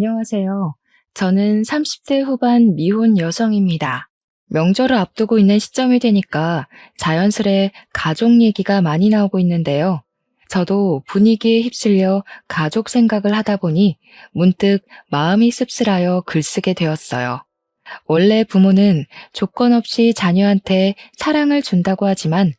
안녕하세요. 저는 30대 후반 미혼 여성입니다. 명절을 앞두고 있는 시점이 되니까 자연스레 가족 얘기가 많이 나오고 있는데요. 저도 분위기에 휩쓸려 가족 생각을 하다 보니 문득 마음이 씁쓸하여 글쓰게 되었어요. 원래 부모는 조건 없이 자녀한테 사랑을 준다고 하지만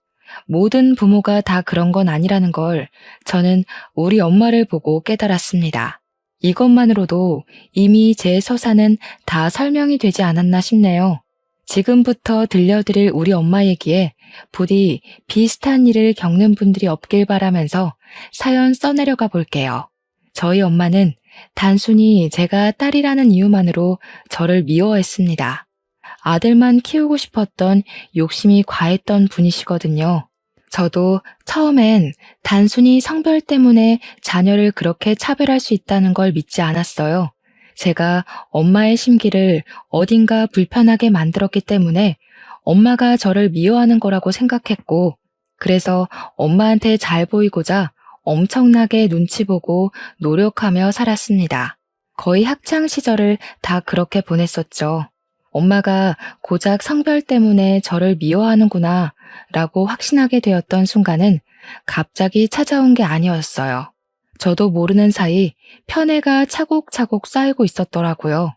모든 부모가 다 그런 건 아니라는 걸 저는 우리 엄마를 보고 깨달았습니다. 이것만으로도 이미 제 서사는 다 설명이 되지 않았나 싶네요. 지금부터 들려드릴 우리 엄마 얘기에 부디 비슷한 일을 겪는 분들이 없길 바라면서 사연 써내려가 볼게요. 저희 엄마는 단순히 제가 딸이라는 이유만으로 저를 미워했습니다. 아들만 키우고 싶었던 욕심이 과했던 분이시거든요. 저도 처음엔 단순히 성별 때문에 자녀를 그렇게 차별할 수 있다는 걸 믿지 않았어요. 제가 엄마의 심기를 어딘가 불편하게 만들었기 때문에 엄마가 저를 미워하는 거라고 생각했고, 그래서 엄마한테 잘 보이고자 엄청나게 눈치 보고 노력하며 살았습니다. 거의 학창 시절을 다 그렇게 보냈었죠. 엄마가 고작 성별 때문에 저를 미워하는구나 라고 확신하게 되었던 순간은 갑자기 찾아온 게 아니었어요. 저도 모르는 사이 편애가 차곡차곡 쌓이고 있었더라고요.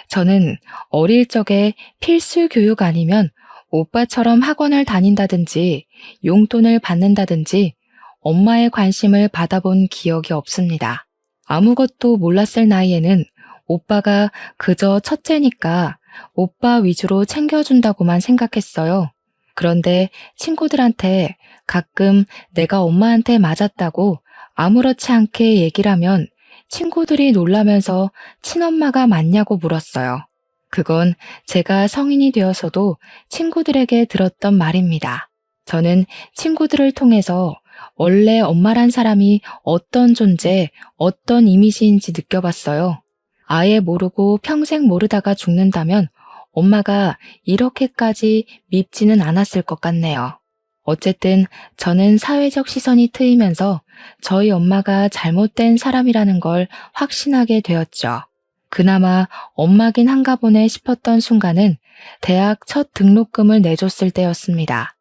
저는 어릴 적에 필수 교육 아니면 오빠처럼 학원을 다닌다든지 용돈을 받는다든지 엄마의 관심을 받아본 기억이 없습니다. 아무것도 몰랐을 나이에는 오빠가 그저 첫째니까 오빠 위주로 챙겨준다고만 생각했어요. 그런데 친구들한테 가끔 내가 엄마한테 맞았다고 아무렇지 않게 얘기를 하면 친구들이 놀라면서 친엄마가 맞냐고 물었어요. 그건 제가 성인이 되어서도 친구들에게 들었던 말입니다. 저는 친구들을 통해서 원래 엄마란 사람이 어떤 존재, 어떤 이미지인지 느껴봤어요. 아예 모르고 평생 모르다가 죽는다면 엄마가 이렇게까지 밉지는 않았을 것 같네요. 어쨌든 저는 사회적 시선이 트이면서 저희 엄마가 잘못된 사람이라는 걸 확신하게 되었죠. 그나마 엄마긴 한가 보네 싶었던 순간은 대학 첫 등록금을 내줬을 때였습니다.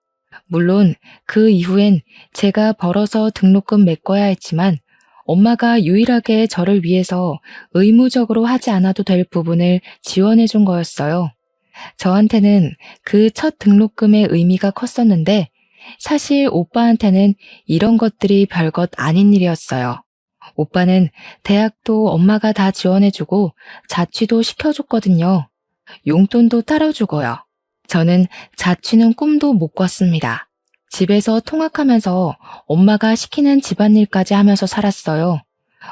물론 그 이후엔 제가 벌어서 등록금 메꿔야 했지만 엄마가 유일하게 저를 위해서 의무적으로 하지 않아도 될 부분을 지원해 준 거였어요. 저한테는 그 첫 등록금의 의미가 컸었는데 사실 오빠한테는 이런 것들이 별것 아닌 일이었어요. 오빠는 대학도 엄마가 다 지원해주고 자취도 시켜줬거든요. 용돈도 따로 주고요. 저는 자취는 꿈도 못 꿨습니다. 집에서 통학하면서 엄마가 시키는 집안일까지 하면서 살았어요.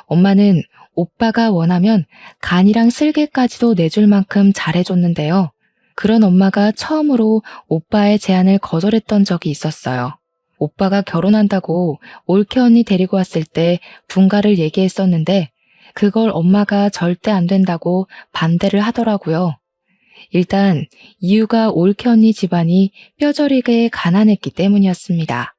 엄마는 오빠가 원하면 간이랑 쓸개까지도 내줄 만큼 잘해줬는데요. 그런 엄마가 처음으로 오빠의 제안을 거절했던 적이 있었어요. 오빠가 결혼한다고 올케 언니 데리고 왔을 때 분가를 얘기했었는데 그걸 엄마가 절대 안 된다고 반대를 하더라고요. 일단 이유가 올케 언니 집안이 뼈저리게 가난했기 때문이었습니다.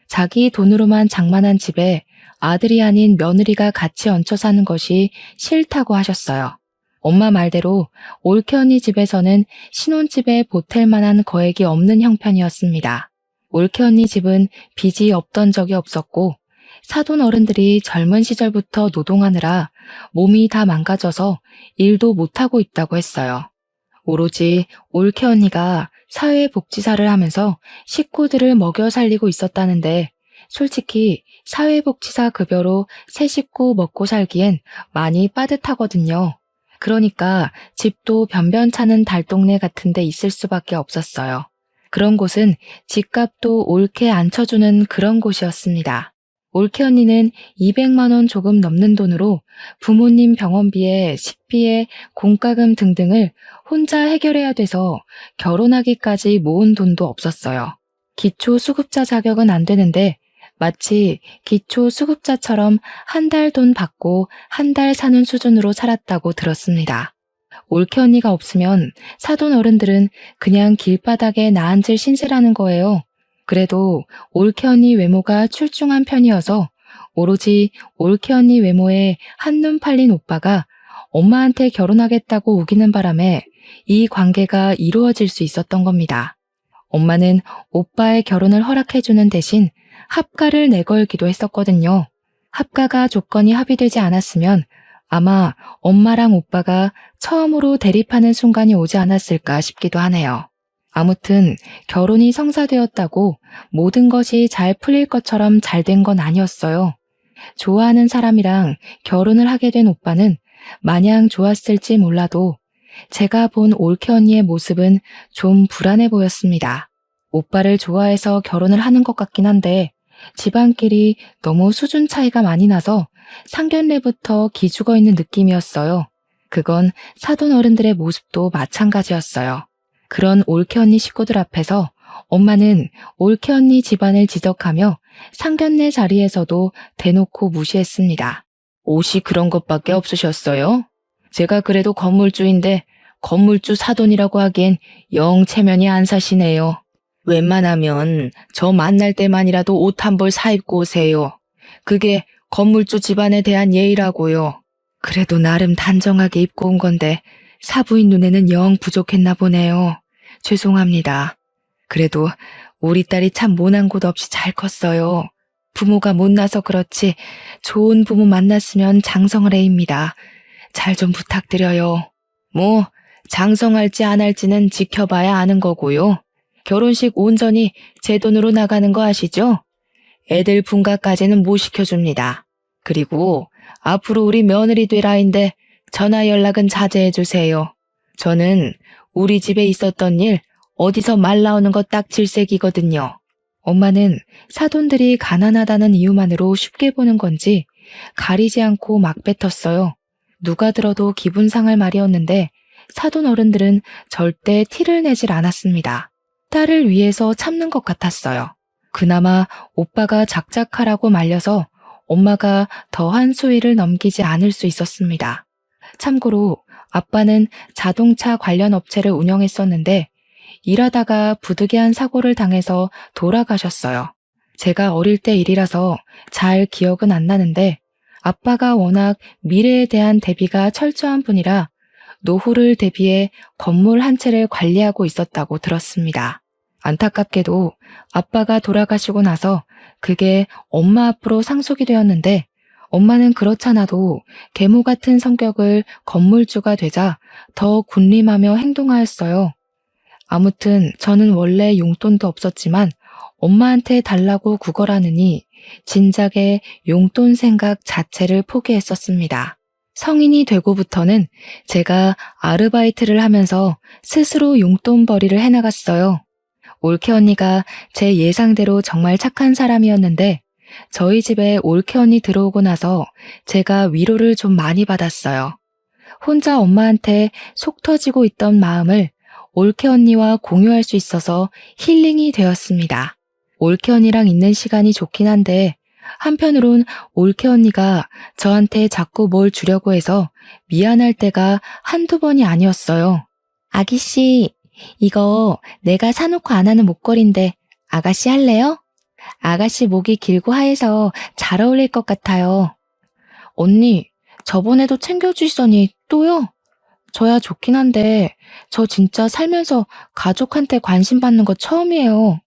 자기 돈으로만 장만한 집에 아들이 아닌 며느리가 같이 얹혀 사는 것이 싫다고 하셨어요. 엄마 말대로 올케 언니 집에서는 신혼집에 보탤 만한 거액이 없는 형편이었습니다. 올케 언니 집은 빚이 없던 적이 없었고 사돈 어른들이 젊은 시절부터 노동하느라 몸이 다 망가져서 일도 못하고 있다고 했어요. 오로지 올케 언니가 사회복지사를 하면서 식구들을 먹여 살리고 있었다는데 솔직히 사회복지사 급여로 세 식구 먹고 살기엔 많이 빠듯하거든요. 그러니까 집도 변변찮은 달동네 같은 데 있을 수밖에 없었어요. 그런 곳은 집값도 옳게 안 쳐주는 그런 곳이었습니다. 올케 언니는 200만 원 조금 넘는 돈으로 부모님 병원비에 식비에 공과금 등등을 혼자 해결해야 돼서 결혼하기까지 모은 돈도 없었어요. 기초수급자 자격은 안 되는데 마치 기초수급자처럼 한 달 돈 받고 한 달 사는 수준으로 살았다고 들었습니다. 올케 언니가 없으면 사돈 어른들은 그냥 길바닥에 나앉을 신세라는 거예요. 그래도 올케 언니 외모가 출중한 편이어서 오로지 올케 언니 외모에 한눈 팔린 오빠가 엄마한테 결혼하겠다고 우기는 바람에 이 관계가 이루어질 수 있었던 겁니다. 엄마는 오빠의 결혼을 허락해주는 대신 합가를 내걸기도 했었거든요. 합가가 조건이 합의되지 않았으면 아마 엄마랑 오빠가 처음으로 대립하는 순간이 오지 않았을까 싶기도 하네요. 아무튼 결혼이 성사되었다고 모든 것이 잘 풀릴 것처럼 잘 된 건 아니었어요. 좋아하는 사람이랑 결혼을 하게 된 오빠는 마냥 좋았을지 몰라도 제가 본 올케 언니의 모습은 좀 불안해 보였습니다. 오빠를 좋아해서 결혼을 하는 것 같긴 한데 집안끼리 너무 수준 차이가 많이 나서 상견례부터 기죽어 있는 느낌이었어요. 그건 사돈 어른들의 모습도 마찬가지였어요. 그런 올케 언니 식구들 앞에서 엄마는 올케 언니 집안을 지적하며 상견례 자리에서도 대놓고 무시했습니다. 옷이 그런 것밖에 없으셨어요? 제가 그래도 건물주인데 건물주 사돈이라고 하기엔 영 체면이 안 사시네요. 웬만하면 저 만날 때만이라도 옷 한 벌 사입고 오세요. 그게 건물주 집안에 대한 예의라고요. 그래도 나름 단정하게 입고 온 건데 사부인 눈에는 영 부족했나 보네요. 죄송합니다. 그래도 우리 딸이 참 모난 곳 없이 잘 컸어요. 부모가 못나서 그렇지 좋은 부모 만났으면 장성을 해입니다. 잘 좀 부탁드려요. 뭐 장성할지 안 할지는 지켜봐야 아는 거고요. 결혼식 온전히 제 돈으로 나가는 거 아시죠? 애들 분가까지는 못 시켜줍니다. 그리고 앞으로 우리 며느리 되라인데 전화 연락은 자제해 주세요. 저는 우리 집에 있었던 일 어디서 말 나오는 거 딱 질색이거든요. 엄마는 사돈들이 가난하다는 이유만으로 쉽게 보는 건지 가리지 않고 막 뱉었어요. 누가 들어도 기분 상할 말이었는데 사돈 어른들은 절대 티를 내질 않았습니다. 딸을 위해서 참는 것 같았어요. 그나마 오빠가 작작하라고 말려서 엄마가 더한 수위를 넘기지 않을 수 있었습니다. 참고로 아빠는 자동차 관련 업체를 운영했었는데 일하다가 부득이한 사고를 당해서 돌아가셨어요. 제가 어릴 때 일이라서 잘 기억은 안 나는데 아빠가 워낙 미래에 대한 대비가 철저한 분이라 노후를 대비해 건물 한 채를 관리하고 있었다고 들었습니다. 안타깝게도 아빠가 돌아가시고 나서 그게 엄마 앞으로 상속이 되었는데 엄마는 그렇잖아도 계모 같은 성격을 건물주가 되자 더 군림하며 행동하였어요. 아무튼 저는 원래 용돈도 없었지만 엄마한테 달라고 구걸하느니 진작에 용돈 생각 자체를 포기했었습니다. 성인이 되고부터는 제가 아르바이트를 하면서 스스로 용돈벌이를 해나갔어요. 올케 언니가 제 예상대로 정말 착한 사람이었는데 저희 집에 올케 언니 들어오고 나서 제가 위로를 좀 많이 받았어요. 혼자 엄마한테 속 터지고 있던 마음을 올케 언니와 공유할 수 있어서 힐링이 되었습니다. 올케 언니랑 있는 시간이 좋긴 한데 한편으론 올케 언니가 저한테 자꾸 뭘 주려고 해서 미안할 때가 한두 번이 아니었어요. 아기씨, 이거 내가 사놓고 안 하는 목걸이인데 아가씨 할래요? 아가씨 목이 길고 하얘서 잘 어울릴 것 같아요. 언니, 저번에도 챙겨주시더니 또요? 저야 좋긴 한데 저 진짜 살면서 가족한테 관심 받는 거 처음이에요.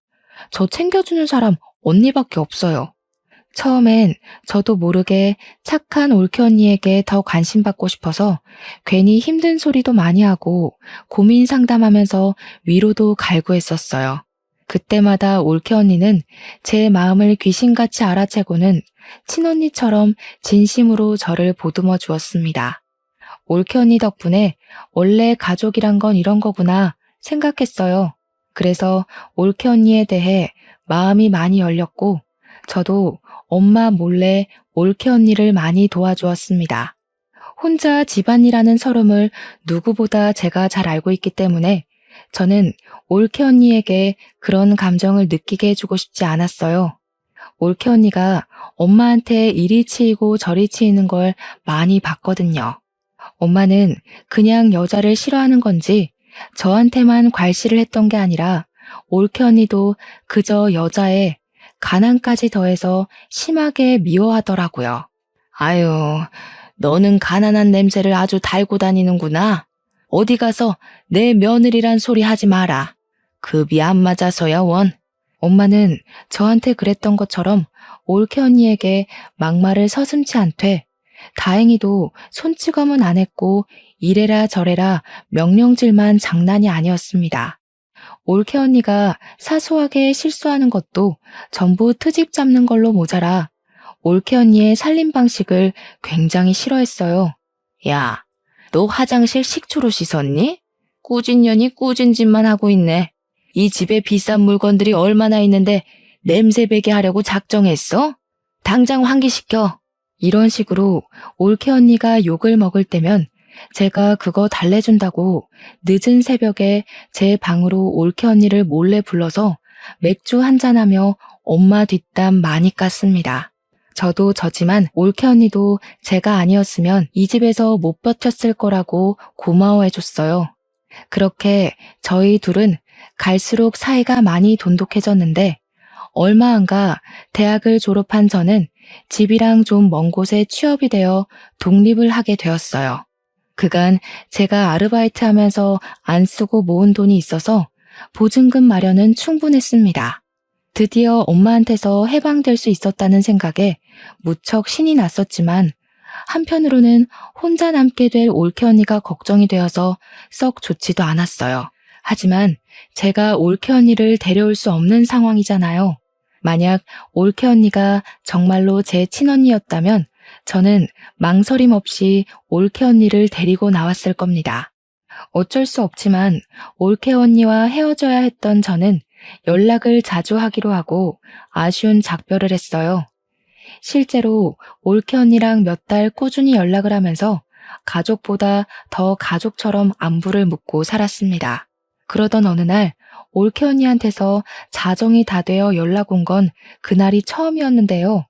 저 챙겨주는 사람 언니밖에 없어요. 처음엔 저도 모르게 착한 올케 언니에게 더 관심 받고 싶어서 괜히 힘든 소리도 많이 하고 고민 상담하면서 위로도 갈구했었어요. 그때마다 올케 언니는 제 마음을 귀신같이 알아채고는 친언니처럼 진심으로 저를 보듬어 주었습니다. 올케 언니 덕분에 원래 가족이란 건 이런 거구나 생각했어요. 그래서 올케 언니에 대해 마음이 많이 열렸고 저도 엄마 몰래 올케 언니를 많이 도와주었습니다. 혼자 집안이라는 서름을 누구보다 제가 잘 알고 있기 때문에 저는 올케 언니에게 그런 감정을 느끼게 해주고 싶지 않았어요. 올케 언니가 엄마한테 이리 치이고 저리 치이는 걸 많이 봤거든요. 엄마는 그냥 여자를 싫어하는 건지 저한테만 괄시를 했던 게 아니라 올케 언니도 그저 여자에 가난까지 더해서 심하게 미워하더라고요. 아유, 너는 가난한 냄새를 아주 달고 다니는구나. 어디 가서 내 며느리란 소리 하지 마라. 급이 안 맞아서야 원. 엄마는 저한테 그랬던 것처럼 올케 언니에게 막말을 서슴지 않되 다행히도 손찌검은 안 했고 이래라 저래라 명령질만 장난이 아니었습니다. 올케 언니가 사소하게 실수하는 것도 전부 트집 잡는 걸로 모자라 올케 언니의 살림 방식을 굉장히 싫어했어요. 야, 너 화장실 식초로 씻었니? 꾸진 년이 꾸진 짓만 하고 있네. 이 집에 비싼 물건들이 얼마나 있는데 냄새 배게 하려고 작정했어? 당장 환기시켜. 이런 식으로 올케 언니가 욕을 먹을 때면 제가 그거 달래준다고 늦은 새벽에 제 방으로 올케 언니를 몰래 불러서 맥주 한잔하며 엄마 뒷담 많이 깠습니다. 저도 저지만 올케 언니도 제가 아니었으면 이 집에서 못 버텼을 거라고 고마워해줬어요. 그렇게 저희 둘은 갈수록 사이가 많이 돈독해졌는데 얼마 안 가 대학을 졸업한 저는 집이랑 좀 먼 곳에 취업이 되어 독립을 하게 되었어요. 그간 제가 아르바이트 하면서 안 쓰고 모은 돈이 있어서 보증금 마련은 충분했습니다. 드디어 엄마한테서 해방될 수 있었다는 생각에 무척 신이 났었지만 한편으로는 혼자 남게 될 올케 언니가 걱정이 되어서 썩 좋지도 않았어요. 하지만 제가 올케 언니를 데려올 수 없는 상황이잖아요. 만약 올케 언니가 정말로 제 친언니였다면 저는 망설임 없이 올케 언니를 데리고 나왔을 겁니다. 어쩔 수 없지만 올케 언니와 헤어져야 했던 저는 연락을 자주 하기로 하고 아쉬운 작별을 했어요. 실제로 올케 언니랑 몇 달 꾸준히 연락을 하면서 가족보다 더 가족처럼 안부를 묻고 살았습니다. 그러던 어느 날 올케 언니한테서 자정이 다 되어 연락 온 건 그날이 처음이었는데요.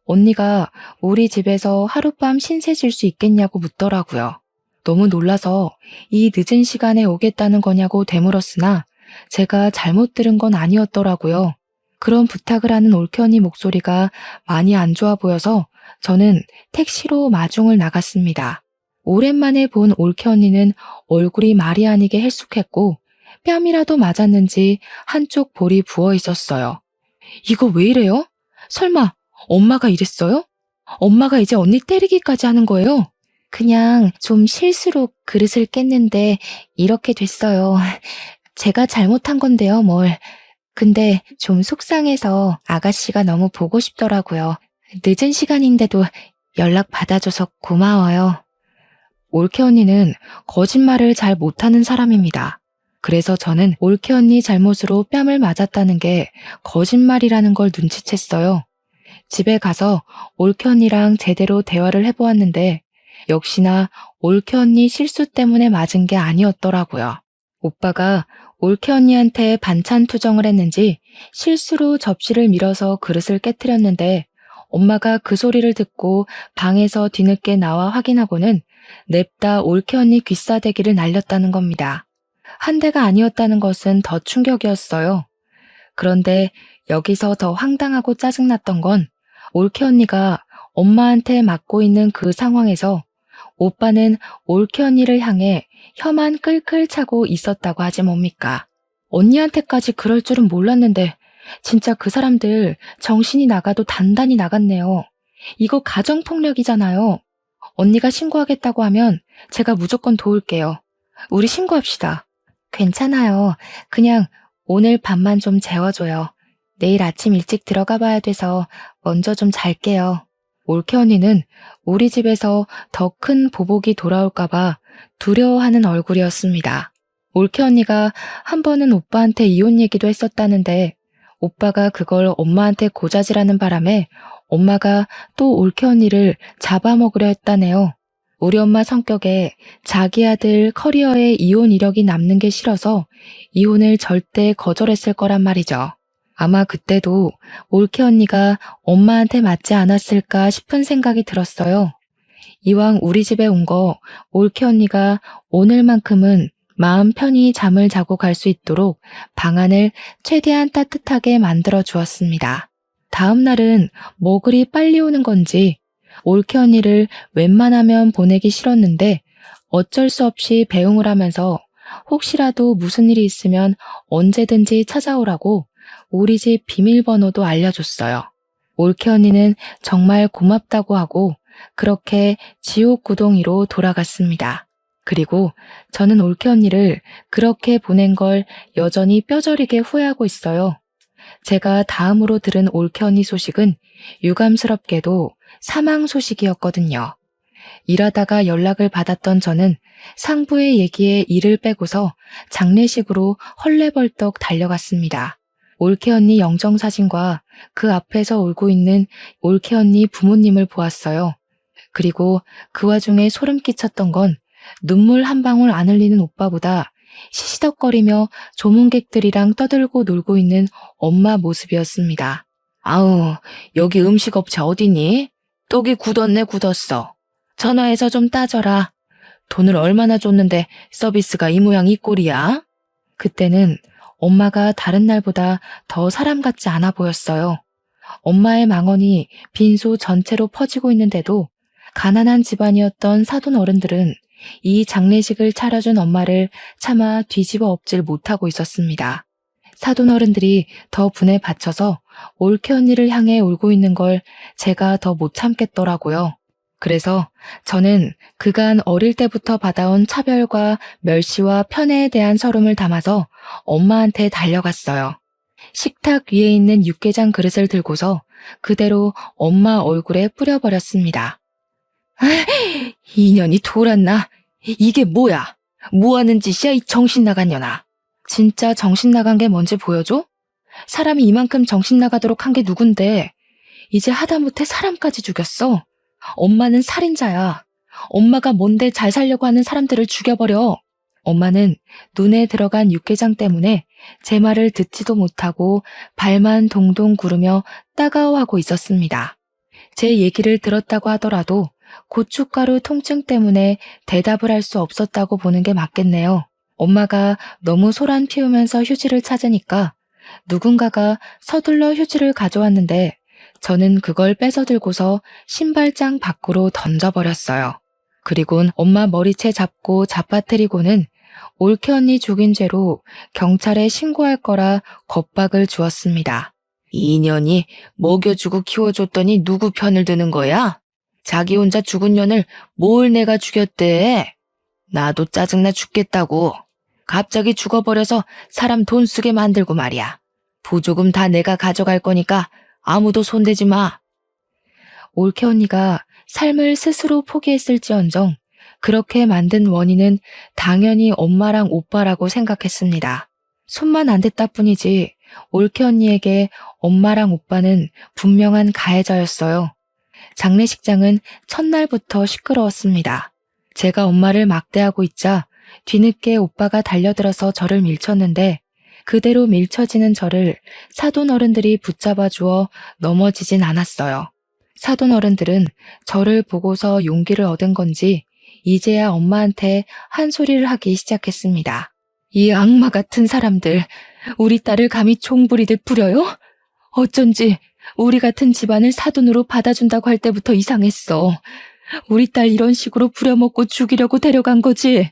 언니가 우리 집에서 하룻밤 신세 질 수 있겠냐고 묻더라고요. 너무 놀라서 이 늦은 시간에 오겠다는 거냐고 되물었으나 제가 잘못 들은 건 아니었더라고요. 그런 부탁을 하는 올케 언니 목소리가 많이 안 좋아 보여서 저는 택시로 마중을 나갔습니다. 오랜만에 본 올케 언니는 얼굴이 말이 아니게 헬쑥했고 뺨이라도 맞았는지 한쪽 볼이 부어 있었어요. 이거 왜 이래요? 설마 엄마가 이랬어요? 엄마가 이제 언니 때리기까지 하는 거예요? 그냥 좀 실수로 그릇을 깼는데 이렇게 됐어요. 제가 잘못한 건데요, 뭘. 근데 좀 속상해서 아가씨가 너무 보고 싶더라고요. 늦은 시간인데도 연락 받아줘서 고마워요. 올케 언니는 거짓말을 잘 못하는 사람입니다. 그래서 저는 올케 언니 잘못으로 뺨을 맞았다는 게 거짓말이라는 걸 눈치챘어요. 집에 가서 올케 언니랑 제대로 대화를 해보았는데 역시나 올케 언니 실수 때문에 맞은 게 아니었더라고요. 오빠가 올케 언니한테 반찬 투정을 했는지 실수로 접시를 밀어서 그릇을 깨트렸는데 엄마가 그 소리를 듣고 방에서 뒤늦게 나와 확인하고는 냅다 올케 언니 귀싸대기를 날렸다는 겁니다. 한 대가 아니었다는 것은 더 충격이었어요. 그런데 여기서 더 황당하고 짜증났던 건 올케 언니가 엄마한테 맞고 있는 그 상황에서 오빠는 올케 언니를 향해 혀만 끌끌 차고 있었다고 하지 뭡니까? 언니한테까지 그럴 줄은 몰랐는데 진짜 그 사람들 정신이 나가도 단단히 나갔네요. 이거 가정폭력이잖아요. 언니가 신고하겠다고 하면 제가 무조건 도울게요. 우리 신고합시다. 괜찮아요. 그냥 오늘 밤만 좀 재워줘요. 내일 아침 일찍 들어가 봐야 돼서 먼저 좀 잘게요. 올케 언니는 우리 집에서 더 큰 보복이 돌아올까봐 두려워하는 얼굴이었습니다. 올케 언니가 한 번은 오빠한테 이혼 얘기도 했었다는데 오빠가 그걸 엄마한테 고자질하는 바람에 엄마가 또 올케 언니를 잡아먹으려 했다네요. 우리 엄마 성격에 자기 아들 커리어에 이혼 이력이 남는 게 싫어서 이혼을 절대 거절했을 거란 말이죠. 아마 그때도 올케 언니가 엄마한테 맞지 않았을까 싶은 생각이 들었어요. 이왕 우리 집에 온 거 올케 언니가 오늘만큼은 마음 편히 잠을 자고 갈 수 있도록 방안을 최대한 따뜻하게 만들어 주었습니다. 다음 날은 뭐 그리 빨리 오는 건지 올케 언니를 웬만하면 보내기 싫었는데 어쩔 수 없이 배웅을 하면서 혹시라도 무슨 일이 있으면 언제든지 찾아오라고 우리 집 비밀번호도 알려줬어요. 올케 언니는 정말 고맙다고 하고 그렇게 지옥 구덩이로 돌아갔습니다. 그리고 저는 올케 언니를 그렇게 보낸 걸 여전히 뼈저리게 후회하고 있어요. 제가 다음으로 들은 올케 언니 소식은 유감스럽게도 사망 소식이었거든요. 일하다가 연락을 받았던 저는 상부의 얘기에 이를 빼고서 장례식으로 헐레벌떡 달려갔습니다. 올케 언니 영정사진과 그 앞에서 울고 있는 올케 언니 부모님을 보았어요. 그리고 그 와중에 소름 끼쳤던 건 눈물 한 방울 안 흘리는 오빠보다 시시덕거리며 조문객들이랑 떠들고 놀고 있는 엄마 모습이었습니다. 아우, 여기 음식업체 어디니? 떡이 굳었네 굳었어. 전화해서 좀 따져라. 돈을 얼마나 줬는데 서비스가 이 모양 이 꼴이야? 그때는 엄마가 다른 날보다 더 사람 같지 않아 보였어요. 엄마의 망언이 빈소 전체로 퍼지고 있는데도 가난한 집안이었던 사돈 어른들은 이 장례식을 차려준 엄마를 차마 뒤집어 엎질 못하고 있었습니다. 사돈 어른들이 더 분에 받쳐서 올케 언니를 향해 울고 있는 걸 제가 더 못 참겠더라고요. 그래서 저는 그간 어릴 때부터 받아온 차별과 멸시와 편애에 대한 서름을 담아서 엄마한테 달려갔어요. 식탁 위에 있는 육개장 그릇을 들고서 그대로 엄마 얼굴에 뿌려버렸습니다. 이년이 돌았나? 이게 뭐야? 뭐하는 짓이야 이 정신 나간 년아. 진짜 정신 나간 게 뭔지 보여줘? 사람이 이만큼 정신 나가도록 한 게 누군데 이제 하다못해 사람까지 죽였어. 엄마는 살인자야. 엄마가 뭔데 잘 살려고 하는 사람들을 죽여버려. 엄마는 눈에 들어간 육개장 때문에 제 말을 듣지도 못하고 발만 동동 구르며 따가워하고 있었습니다. 제 얘기를 들었다고 하더라도 고춧가루 통증 때문에 대답을 할 수 없었다고 보는 게 맞겠네요. 엄마가 너무 소란 피우면서 휴지를 찾으니까 누군가가 서둘러 휴지를 가져왔는데 저는 그걸 뺏어 들고서 신발장 밖으로 던져버렸어요. 그리곤 엄마 머리채 잡고 잡아뜨리고는 올케 언니 죽인 죄로 경찰에 신고할 거라 겁박을 주었습니다. 이 년이 먹여주고 키워줬더니 누구 편을 드는 거야? 자기 혼자 죽은 년을 뭘 내가 죽였대? 나도 짜증나 죽겠다고. 갑자기 죽어버려서 사람 돈 쓰게 만들고 말이야. 부조금 다 내가 가져갈 거니까 아무도 손대지 마. 올케 언니가 삶을 스스로 포기했을지언정 그렇게 만든 원인은 당연히 엄마랑 오빠라고 생각했습니다. 손만 안 댔다 뿐이지 올케 언니에게 엄마랑 오빠는 분명한 가해자였어요. 장례식장은 첫날부터 시끄러웠습니다. 제가 엄마를 막대하고 있자 뒤늦게 오빠가 달려들어서 저를 밀쳤는데 그대로 밀쳐지는 저를 사돈 어른들이 붙잡아 주어 넘어지진 않았어요. 사돈 어른들은 저를 보고서 용기를 얻은 건지 이제야 엄마한테 한 소리를 하기 시작했습니다. 이 악마 같은 사람들, 우리 딸을 감히 총부리듯 부려요? 어쩐지 우리 같은 집안을 사돈으로 받아준다고 할 때부터 이상했어. 우리 딸 이런 식으로 부려먹고 죽이려고 데려간 거지?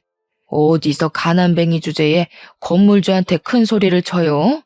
어디서 가난뱅이 주제에 건물주한테 큰 소리를 쳐요?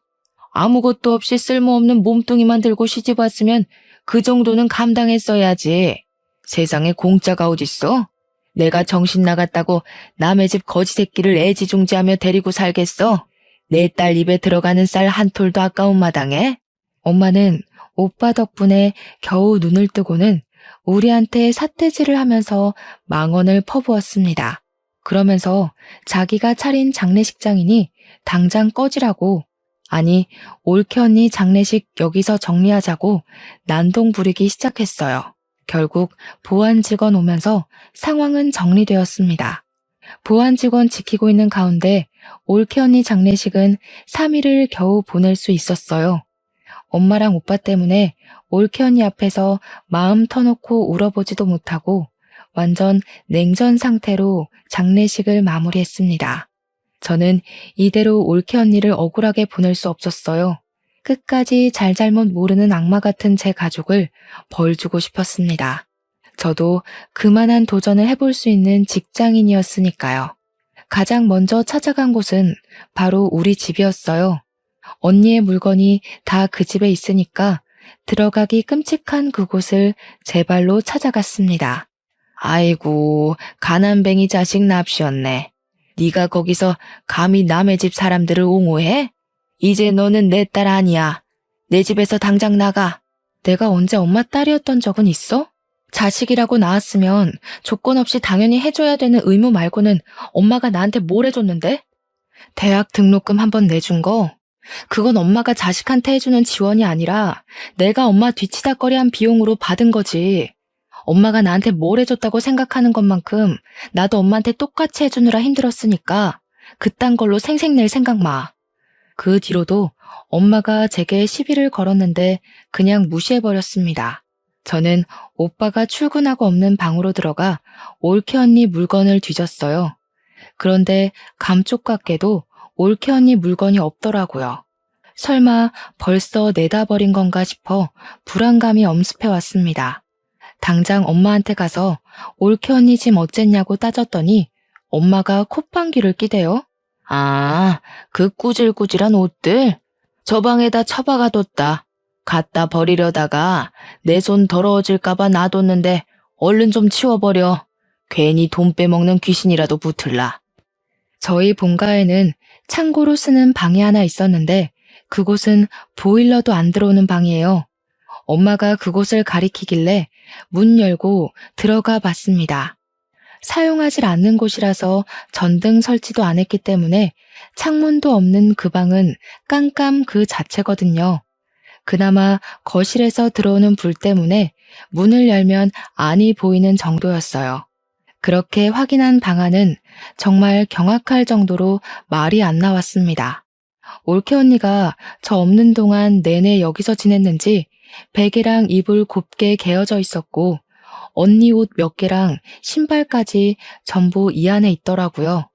아무것도 없이 쓸모없는 몸뚱이만 들고 시집 왔으면 그 정도는 감당했어야지. 세상에 공짜가 어딨어? 내가 정신 나갔다고 남의 집 거지 새끼를 애지중지하며 데리고 살겠어? 내 딸 입에 들어가는 쌀 한 톨도 아까운 마당에? 엄마는 오빠 덕분에 겨우 눈을 뜨고는 우리한테 삿대질을 하면서 망언을 퍼부었습니다. 그러면서 자기가 차린 장례식장이니 당장 꺼지라고, 아니 올케 언니 장례식 여기서 정리하자고 난동 부리기 시작했어요. 결국 보안 직원 오면서 상황은 정리되었습니다. 보안 직원 지키고 있는 가운데 올케 언니 장례식은 3일을 겨우 보낼 수 있었어요. 엄마랑 오빠 때문에 올케 언니 앞에서 마음 터놓고 울어보지도 못하고 완전 냉전 상태로 장례식을 마무리했습니다. 저는 이대로 올케 언니를 억울하게 보낼 수 없었어요. 끝까지 잘잘못 모르는 악마 같은 제 가족을 벌 주고 싶었습니다. 저도 그만한 도전을 해볼 수 있는 직장인이었으니까요. 가장 먼저 찾아간 곳은 바로 우리 집이었어요. 언니의 물건이 다 그 집에 있으니까 들어가기 끔찍한 그곳을 제 발로 찾아갔습니다. 아이고, 가난뱅이 자식 납시였네. 네가 거기서 감히 남의 집 사람들을 옹호해? 이제 너는 내 딸 아니야. 내 집에서 당장 나가. 내가 언제 엄마 딸이었던 적은 있어? 자식이라고 낳았으면 조건 없이 당연히 해줘야 되는 의무 말고는 엄마가 나한테 뭘 해줬는데? 대학 등록금 한 번 내준 거? 그건 엄마가 자식한테 해주는 지원이 아니라 내가 엄마 뒤치다꺼리한 비용으로 받은 거지. 엄마가 나한테 뭘 해줬다고 생각하는 것만큼 나도 엄마한테 똑같이 해주느라 힘들었으니까 그딴 걸로 생색낼 생각 마. 그 뒤로도 엄마가 제게 시비를 걸었는데 그냥 무시해버렸습니다. 저는 오빠가 출근하고 없는 방으로 들어가 올케 언니 물건을 뒤졌어요. 그런데 감쪽같게도 올케 언니 물건이 없더라고요. 설마 벌써 내다 버린 건가 싶어 불안감이 엄습해왔습니다. 당장 엄마한테 가서 올케 언니 짐 어쨌냐고 따졌더니 엄마가 콧방귀를 끼대요. 아, 그 꾸질꾸질한 옷들? 저 방에다 처박아뒀다. 갖다 버리려다가 내 손 더러워질까봐 놔뒀는데 얼른 좀 치워버려. 괜히 돈 빼먹는 귀신이라도 붙을라. 저희 본가에는 창고로 쓰는 방이 하나 있었는데 그곳은 보일러도 안 들어오는 방이에요. 엄마가 그곳을 가리키길래 문 열고 들어가 봤습니다. 사용하지 않는 곳이라서 전등 설치도 안 했기 때문에 창문도 없는 그 방은 깜깜 그 자체거든요. 그나마 거실에서 들어오는 불 때문에 문을 열면 안이 보이는 정도였어요. 그렇게 확인한 방 안은 정말 경악할 정도로 말이 안 나왔습니다. 올케 언니가 저 없는 동안 내내 여기서 지냈는지 베개랑 이불 곱게 개어져 있었고 언니 옷 몇 개랑 신발까지 전부 이 안에 있더라고요.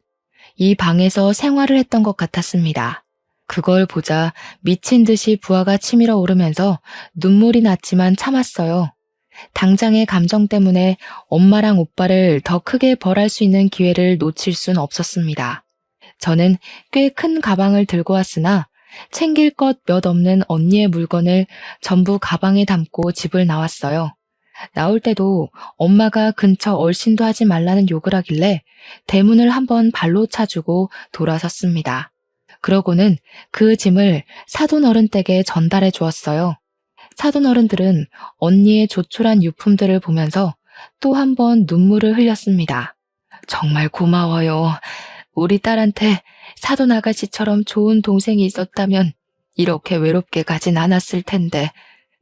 이 방에서 생활을 했던 것 같았습니다. 그걸 보자 미친 듯이 부하가 치밀어 오르면서 눈물이 났지만 참았어요. 당장의 감정 때문에 엄마랑 오빠를 더 크게 벌할 수 있는 기회를 놓칠 순 없었습니다. 저는 꽤 큰 가방을 들고 왔으나 챙길 것 몇 없는 언니의 물건을 전부 가방에 담고 집을 나왔어요. 나올 때도 엄마가 근처 얼씬도 하지 말라는 욕을 하길래 대문을 한번 발로 차주고 돌아섰습니다. 그러고는 그 짐을 사돈 어른 댁에 전달해 주었어요. 사돈 어른들은 언니의 조촐한 유품들을 보면서 또 한 번 눈물을 흘렸습니다. 정말 고마워요. 우리 딸한테 사돈 아가씨처럼 좋은 동생이 있었다면 이렇게 외롭게 가진 않았을 텐데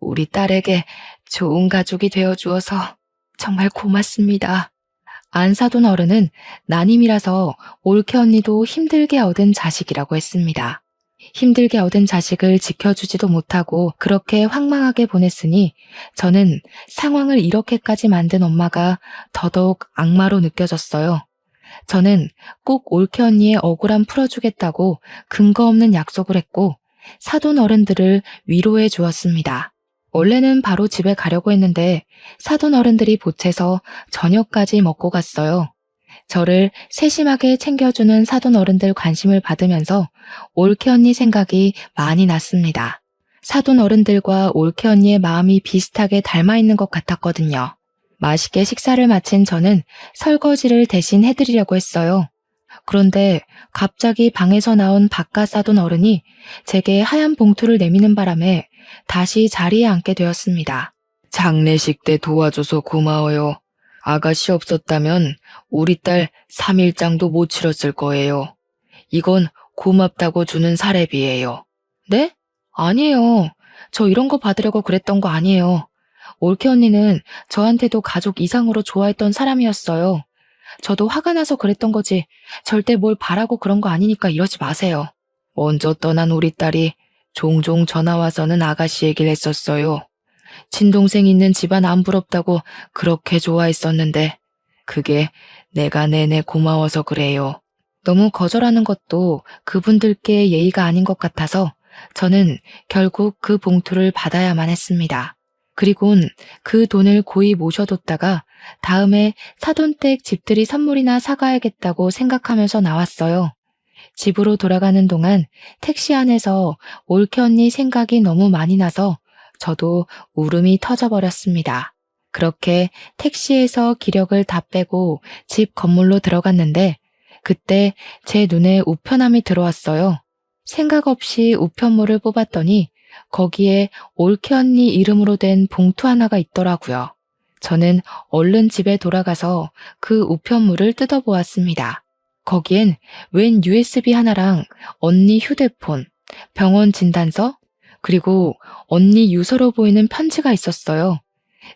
우리 딸에게 좋은 가족이 되어주어서 정말 고맙습니다. 안사돈 어른은 난임이라서 올케 언니도 힘들게 얻은 자식이라고 했습니다. 힘들게 얻은 자식을 지켜주지도 못하고 그렇게 황망하게 보냈으니 저는 상황을 이렇게까지 만든 엄마가 더더욱 악마로 느껴졌어요. 저는 꼭 올케 언니의 억울함 풀어주겠다고 근거 없는 약속을 했고 사돈 어른들을 위로해 주었습니다. 원래는 바로 집에 가려고 했는데 사돈 어른들이 보채서 저녁까지 먹고 갔어요. 저를 세심하게 챙겨주는 사돈 어른들 관심을 받으면서 올케 언니 생각이 많이 났습니다. 사돈 어른들과 올케 언니의 마음이 비슷하게 닮아 있는 것 같았거든요. 맛있게 식사를 마친 저는 설거지를 대신 해드리려고 했어요. 그런데 갑자기 방에서 나온 바깥 사돈 어른이 제게 하얀 봉투를 내미는 바람에 다시 자리에 앉게 되었습니다. 장례식 때 도와줘서 고마워요. 아가씨 없었다면 우리 딸 3일장도 못 치렀을 거예요. 이건 고맙다고 주는 사례비예요. 네? 아니에요. 저 이런 거 받으려고 그랬던 거 아니에요. 올케 언니는 저한테도 가족 이상으로 좋아했던 사람이었어요. 저도 화가 나서 그랬던 거지 절대 뭘 바라고 그런 거 아니니까 이러지 마세요. 먼저 떠난 우리 딸이 종종 전화와서는 아가씨 얘기를 했었어요. 친동생 있는 집안 안 부럽다고 그렇게 좋아했었는데 그게 내가 내내 고마워서 그래요. 너무 거절하는 것도 그분들께 예의가 아닌 것 같아서 저는 결국 그 봉투를 받아야만 했습니다. 그리곤 그 돈을 고이 모셔뒀다가 다음에 사돈댁 집들이 선물이나 사가야겠다고 생각하면서 나왔어요. 집으로 돌아가는 동안 택시 안에서 올케 언니 생각이 너무 많이 나서 저도 울음이 터져버렸습니다. 그렇게 택시에서 기력을 다 빼고 집 건물로 들어갔는데 그때 제 눈에 우편함이 들어왔어요. 생각 없이 우편물을 뽑았더니 거기에 올케 언니 이름으로 된 봉투 하나가 있더라고요. 저는 얼른 집에 돌아가서 그 우편물을 뜯어보았습니다. 거기엔 웬 USB 하나랑 언니 휴대폰, 병원 진단서, 그리고 언니 유서로 보이는 편지가 있었어요.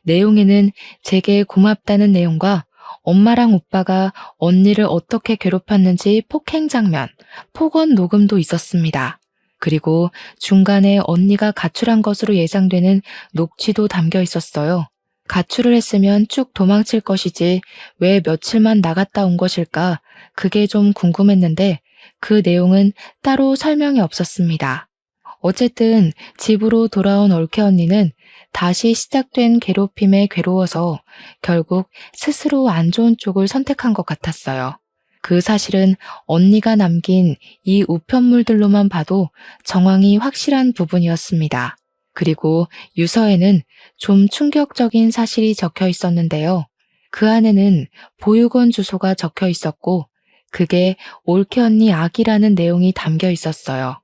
내용에는 제게 고맙다는 내용과 엄마랑 오빠가 언니를 어떻게 괴롭혔는지 폭행 장면, 폭언 녹음도 있었습니다. 그리고 중간에 언니가 가출한 것으로 예상되는 녹취도 담겨 있었어요. 가출을 했으면 쭉 도망칠 것이지 왜 며칠만 나갔다 온 것일까? 그게 좀 궁금했는데 그 내용은 따로 설명이 없었습니다. 어쨌든 집으로 돌아온 올케 언니는 다시 시작된 괴롭힘에 괴로워서 결국 스스로 안 좋은 쪽을 선택한 것 같았어요. 그 사실은 언니가 남긴 이 우편물들로만 봐도 정황이 확실한 부분이었습니다. 그리고 유서에는 좀 충격적인 사실이 적혀 있었는데요. 그 안에는 보육원 주소가 적혀 있었고 그게 올케 언니 아기라는 내용이 담겨 있었어요.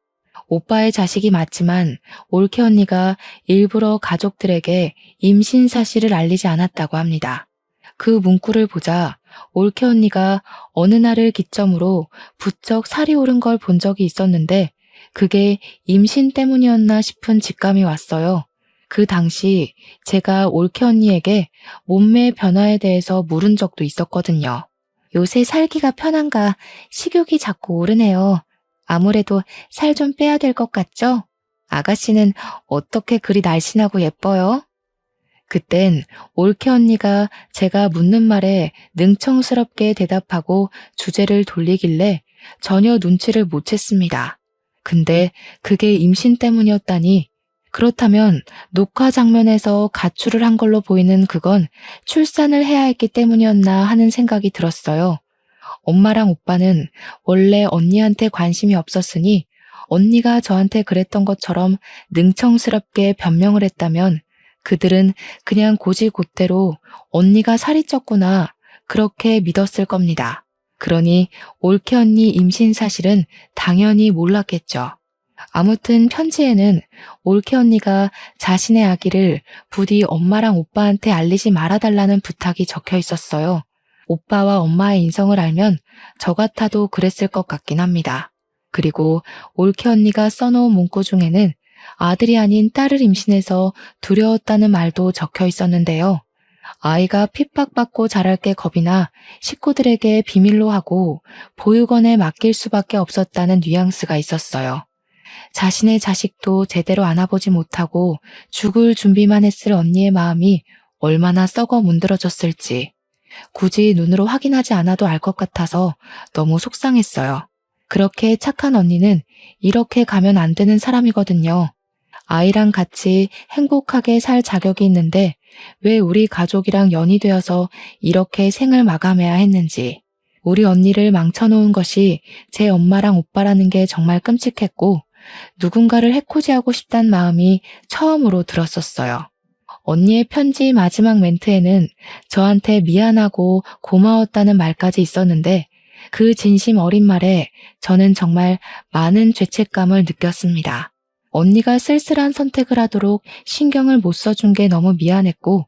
오빠의 자식이 맞지만 올케 언니가 일부러 가족들에게 임신 사실을 알리지 않았다고 합니다. 그 문구를 보자 올케 언니가 어느 날을 기점으로 부쩍 살이 오른 걸 본 적이 있었는데 그게 임신 때문이었나 싶은 직감이 왔어요. 그 당시 제가 올케 언니에게 몸매 변화에 대해서 물은 적도 있었거든요. 요새 살기가 편한가 식욕이 자꾸 오르네요. 아무래도 살 좀 빼야 될 것 같죠? 아가씨는 어떻게 그리 날씬하고 예뻐요? 그땐 올케 언니가 제가 묻는 말에 능청스럽게 대답하고 주제를 돌리길래 전혀 눈치를 못 챘습니다. 근데 그게 임신 때문이었다니 그렇다면 녹화 장면에서 가출을 한 걸로 보이는 그건 출산을 해야 했기 때문이었나 하는 생각이 들었어요. 엄마랑 오빠는 원래 언니한테 관심이 없었으니 언니가 저한테 그랬던 것처럼 능청스럽게 변명을 했다면 그들은 그냥 곧이곧대로 언니가 살이 쪘구나 그렇게 믿었을 겁니다. 그러니 올케 언니 임신 사실은 당연히 몰랐겠죠. 아무튼 편지에는 올케 언니가 자신의 아기를 부디 엄마랑 오빠한테 알리지 말아달라는 부탁이 적혀 있었어요. 오빠와 엄마의 인성을 알면 저 같아도 그랬을 것 같긴 합니다. 그리고 올케 언니가 써놓은 문구 중에는 아들이 아닌 딸을 임신해서 두려웠다는 말도 적혀 있었는데요. 아이가 핍박받고 자랄 게 겁이 나 식구들에게 비밀로 하고 보육원에 맡길 수밖에 없었다는 뉘앙스가 있었어요. 자신의 자식도 제대로 안아보지 못하고 죽을 준비만 했을 언니의 마음이 얼마나 썩어 문드러졌을지 굳이 눈으로 확인하지 않아도 알 것 같아서 너무 속상했어요. 그렇게 착한 언니는 이렇게 가면 안 되는 사람이거든요. 아이랑 같이 행복하게 살 자격이 있는데 왜 우리 가족이랑 연이 되어서 이렇게 생을 마감해야 했는지. 우리 언니를 망쳐놓은 것이 제 엄마랑 오빠라는 게 정말 끔찍했고 누군가를 해코지하고 싶단 마음이 처음으로 들었었어요. 언니의 편지 마지막 멘트에는 저한테 미안하고 고마웠다는 말까지 있었는데 그 진심 어린 말에 저는 정말 많은 죄책감을 느꼈습니다. 언니가 쓸쓸한 선택을 하도록 신경을 못 써준 게 너무 미안했고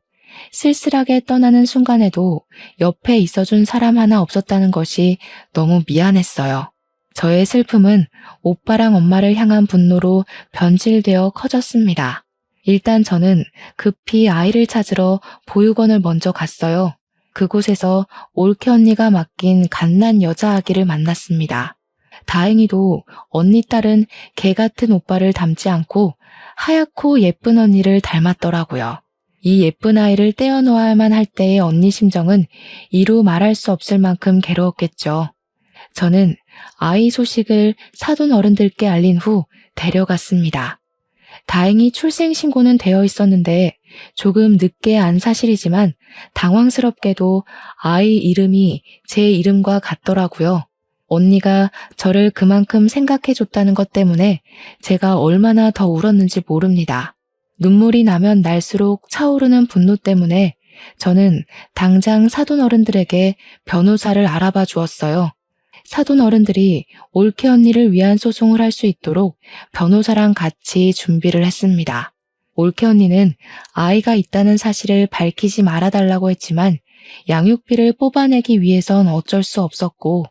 쓸쓸하게 떠나는 순간에도 옆에 있어준 사람 하나 없었다는 것이 너무 미안했어요. 저의 슬픔은 오빠랑 엄마를 향한 분노로 변질되어 커졌습니다. 일단 저는 급히 아이를 찾으러 보육원을 먼저 갔어요. 그곳에서 올케 언니가 맡긴 갓난 여자 아기를 만났습니다. 다행히도 언니 딸은 개 같은 오빠를 닮지 않고 하얗고 예쁜 언니를 닮았더라고요. 이 예쁜 아이를 떼어놓아야만 할 때의 언니 심정은 이루 말할 수 없을 만큼 괴로웠겠죠. 저는 아이 소식을 사돈 어른들께 알린 후 데려갔습니다. 다행히 출생신고는 되어 있었는데 조금 늦게 안 사실이지만 당황스럽게도 아이 이름이 제 이름과 같더라고요. 언니가 저를 그만큼 생각해줬다는 것 때문에 제가 얼마나 더 울었는지 모릅니다. 눈물이 나면 날수록 차오르는 분노 때문에 저는 당장 사돈 어른들에게 변호사를 알아봐 주었어요. 사돈 어른들이 올케 언니를 위한 소송을 할 수 있도록 변호사랑 같이 준비를 했습니다. 올케 언니는 아이가 있다는 사실을 밝히지 말아달라고 했지만 양육비를 뽑아내기 위해선 어쩔 수 없었고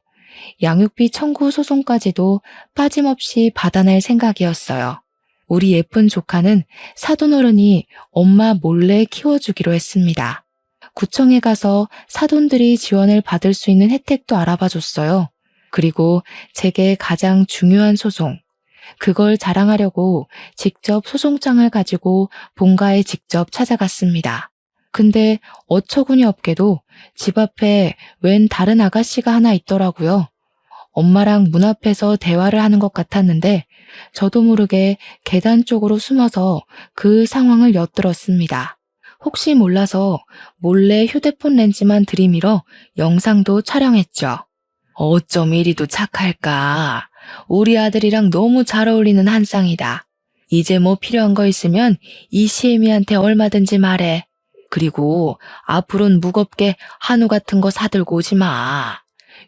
양육비 청구 소송까지도 빠짐없이 받아낼 생각이었어요. 우리 예쁜 조카는 사돈 어른이 엄마 몰래 키워주기로 했습니다. 구청에 가서 사돈들이 지원을 받을 수 있는 혜택도 알아봐 줬어요. 그리고 제게 가장 중요한 소송, 그걸 자랑하려고 직접 소송장을 가지고 본가에 직접 찾아갔습니다. 근데 어처구니 없게도 집 앞에 웬 다른 아가씨가 하나 있더라고요. 엄마랑 문 앞에서 대화를 하는 것 같았는데 저도 모르게 계단 쪽으로 숨어서 그 상황을 엿들었습니다. 혹시 몰라서 몰래 휴대폰 렌즈만 들이밀어 영상도 촬영했죠. 어쩜 이리도 착할까. 우리 아들이랑 너무 잘 어울리는 한 쌍이다. 이제 뭐 필요한 거 있으면 이 시애미한테 얼마든지 말해. 그리고 앞으로는 무겁게 한우 같은 거 사들고 오지 마.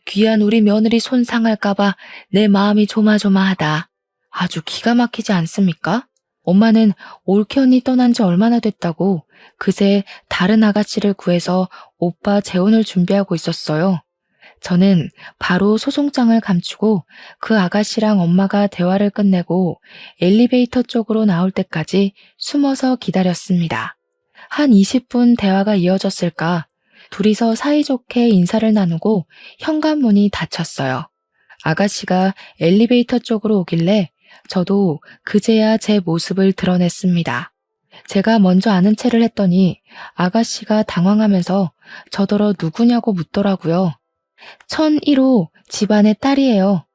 귀한 우리 며느리 손 상할까봐 내 마음이 조마조마하다. 아주 기가 막히지 않습니까? 엄마는 올케 언니 떠난 지 얼마나 됐다고 그새 다른 아가씨를 구해서 오빠 재혼을 준비하고 있었어요. 저는 바로 소송장을 감추고 그 아가씨랑 엄마가 대화를 끝내고 엘리베이터 쪽으로 나올 때까지 숨어서 기다렸습니다. 한 20분 대화가 이어졌을까? 둘이서 사이좋게 인사를 나누고 현관문이 닫혔어요. 아가씨가 엘리베이터 쪽으로 오길래 저도 그제야 제 모습을 드러냈습니다. 제가 먼저 아는 체를 했더니 아가씨가 당황하면서 저더러 누구냐고 묻더라고요. 1001호 집안의 딸이에요.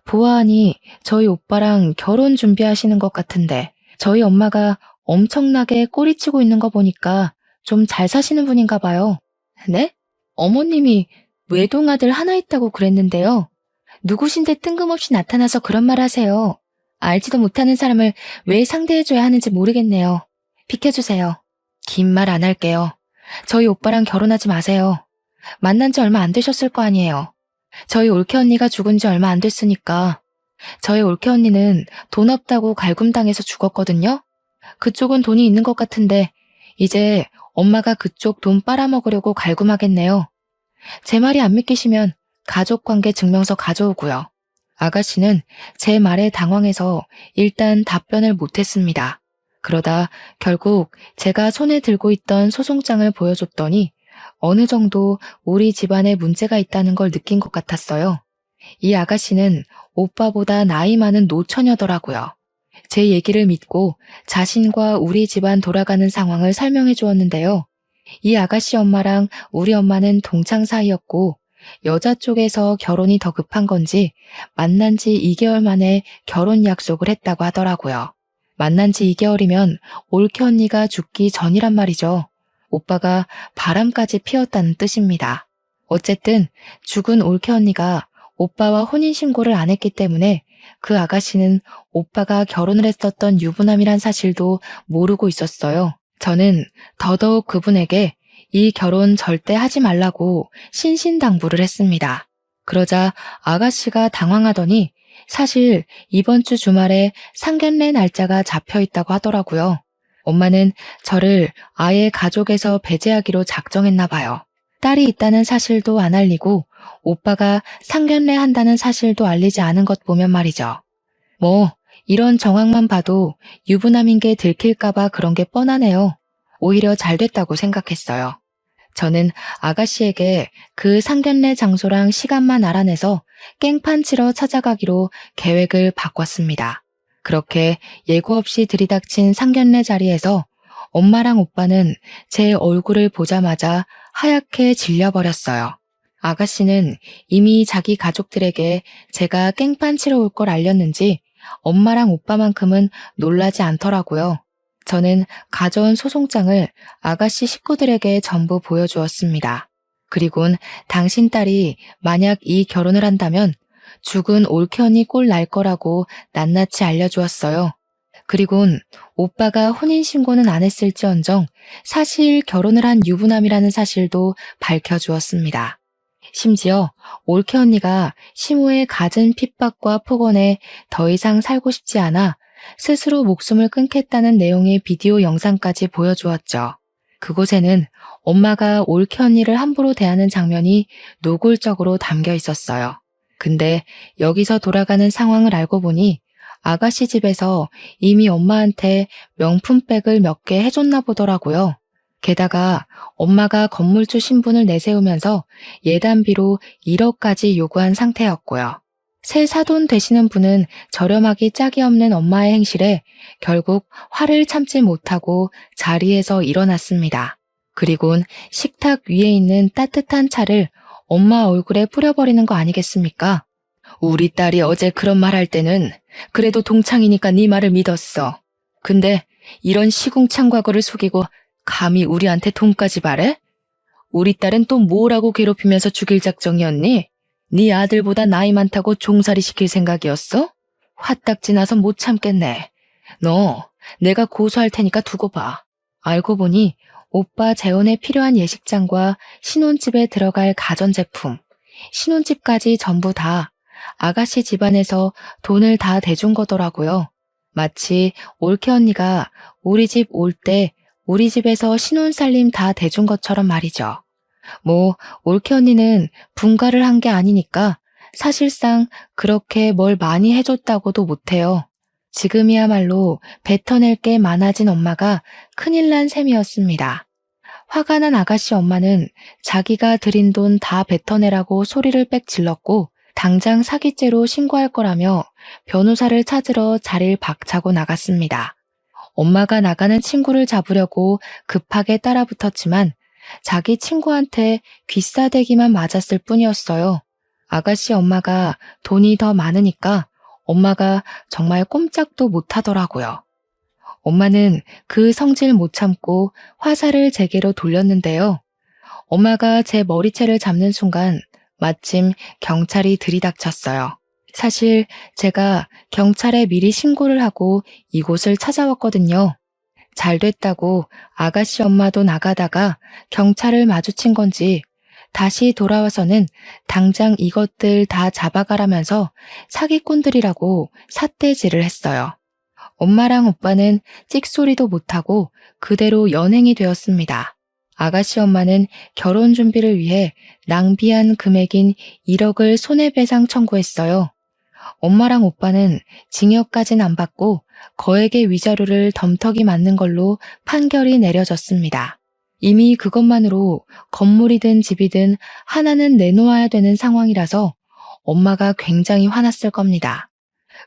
보아하니 저희 오빠랑 결혼 준비하시는 것 같은데 저희 엄마가 엄청나게 꼬리치고 있는 거 보니까 좀 잘 사시는 분인가 봐요. 네? 어머님이 외동아들 하나 있다고 그랬는데요. 누구신데 뜬금없이 나타나서 그런 말 하세요. 알지도 못하는 사람을 왜 상대해줘야 하는지 모르겠네요. 비켜주세요. 긴 말 안 할게요. 저희 오빠랑 결혼하지 마세요. 만난 지 얼마 안 되셨을 거 아니에요. 저희 올케 언니가 죽은 지 얼마 안 됐으니까. 저희 올케 언니는 돈 없다고 갈굼당해서 죽었거든요. 그쪽은 돈이 있는 것 같은데 이제 엄마가 그쪽 돈 빨아먹으려고 갈굼하겠네요. 제 말이 안 믿기시면 가족관계 증명서 가져오고요. 아가씨는 제 말에 당황해서 일단 답변을 못했습니다. 그러다 결국 제가 손에 들고 있던 소송장을 보여줬더니 어느 정도 우리 집안에 문제가 있다는 걸 느낀 것 같았어요. 이 아가씨는 오빠보다 나이 많은 노처녀더라고요. 제 얘기를 믿고 자신과 우리 집안 돌아가는 상황을 설명해 주었는데요. 이 아가씨 엄마랑 우리 엄마는 동창 사이였고 여자 쪽에서 결혼이 더 급한 건지 만난 지 2개월 만에 결혼 약속을 했다고 하더라고요. 만난 지 2개월이면 올케 언니가 죽기 전이란 말이죠. 오빠가 바람까지 피웠다는 뜻입니다. 어쨌든 죽은 올케 언니가 오빠와 혼인신고를 안 했기 때문에 그 아가씨는 오빠가 결혼을 했었던 유부남이란 사실도 모르고 있었어요. 저는 더더욱 그분에게 이 결혼 절대 하지 말라고 신신당부를 했습니다. 그러자 아가씨가 당황하더니 사실 이번 주 주말에 상견례 날짜가 잡혀 있다고 하더라고요. 엄마는 저를 아예 가족에서 배제하기로 작정했나 봐요. 딸이 있다는 사실도 안 알리고 오빠가 상견례 한다는 사실도 알리지 않은 것 보면 말이죠. 뭐 이런 정황만 봐도 유부남인 게 들킬까봐 그런 게 뻔하네요. 오히려 잘 됐다고 생각했어요. 저는 아가씨에게 그 상견례 장소랑 시간만 알아내서 깽판 치러 찾아가기로 계획을 바꿨습니다. 그렇게 예고 없이 들이닥친 상견례 자리에서 엄마랑 오빠는 제 얼굴을 보자마자 하얗게 질려버렸어요. 아가씨는 이미 자기 가족들에게 제가 깽판 치러 올 걸 알렸는지 엄마랑 오빠만큼은 놀라지 않더라고요. 저는 가져온 소송장을 아가씨 식구들에게 전부 보여주었습니다. 그리곤 당신 딸이 만약 이 결혼을 한다면 죽은 올케 언니 꼴 날 거라고 낱낱이 알려주었어요. 그리곤 오빠가 혼인신고는 안 했을지언정 사실 결혼을 한 유부남이라는 사실도 밝혀주었습니다. 심지어 올케 언니가 시모의 갖은 핍박과 폭언에 더 이상 살고 싶지 않아 스스로 목숨을 끊겠다는 내용의 비디오 영상까지 보여주었죠. 그곳에는 엄마가 올케 언니를 함부로 대하는 장면이 노골적으로 담겨 있었어요. 근데 여기서 돌아가는 상황을 알고 보니 아가씨 집에서 이미 엄마한테 명품백을 몇 개 해줬나 보더라고요. 게다가 엄마가 건물주 신분을 내세우면서 예단비로 1억까지 요구한 상태였고요. 새 사돈 되시는 분은 저렴하기 짝이 없는 엄마의 행실에 결국 화를 참지 못하고 자리에서 일어났습니다. 그리곤 식탁 위에 있는 따뜻한 차를 엄마 얼굴에 뿌려버리는 거 아니겠습니까? 우리 딸이 어제 그런 말 할 때는 그래도 동창이니까 네 말을 믿었어. 근데 이런 시궁창 과거를 속이고 감히 우리한테 돈까지 바래? 우리 딸은 또 뭐라고 괴롭히면서 죽일 작정이었니? 네 아들보다 나이 많다고 종살이 시킬 생각이었어? 화딱지 나서 못 참겠네. 너 내가 고소할 테니까 두고 봐. 알고 보니 오빠 재혼에 필요한 예식장과 신혼집에 들어갈 가전제품, 신혼집까지 전부 다 아가씨 집안에서 돈을 다 대준 거더라고요. 마치 올케 언니가 우리 집 올 때 우리 집에서 신혼살림 다 대준 것처럼 말이죠. 올케 언니는 분가를 한 게 아니니까 사실상 그렇게 뭘 많이 해줬다고도 못해요. 지금이야말로 뱉어낼 게 많아진 엄마가 큰일 난 셈이었습니다. 화가 난 아가씨 엄마는 자기가 들인 돈 다 뱉어내라고 소리를 빽 질렀고 당장 사기죄로 신고할 거라며 변호사를 찾으러 자리를 박차고 나갔습니다. 엄마가 나가는 친구를 잡으려고 급하게 따라붙었지만 자기 친구한테 귀싸대기만 맞았을 뿐이었어요. 아가씨 엄마가 돈이 더 많으니까 엄마가 정말 꼼짝도 못하더라고요. 엄마는 그 성질 못 참고 화살을 제게로 돌렸는데요. 엄마가 제 머리채를 잡는 순간 마침 경찰이 들이닥쳤어요. 사실 제가 경찰에 미리 신고를 하고 이곳을 찾아왔거든요. 잘 됐다고 아가씨 엄마도 나가다가 경찰을 마주친 건지 다시 돌아와서는 당장 이것들 다 잡아가라면서 사기꾼들이라고 삿대질을 했어요. 엄마랑 오빠는 찍소리도 못하고 그대로 연행이 되었습니다. 아가씨 엄마는 결혼 준비를 위해 낭비한 금액인 1억을 손해배상 청구했어요. 엄마랑 오빠는 징역까진 안 받고 거액의 위자료를 덤터기 맞는 걸로 판결이 내려졌습니다. 이미 그것만으로 건물이든 집이든 하나는 내놓아야 되는 상황이라서 엄마가 굉장히 화났을 겁니다.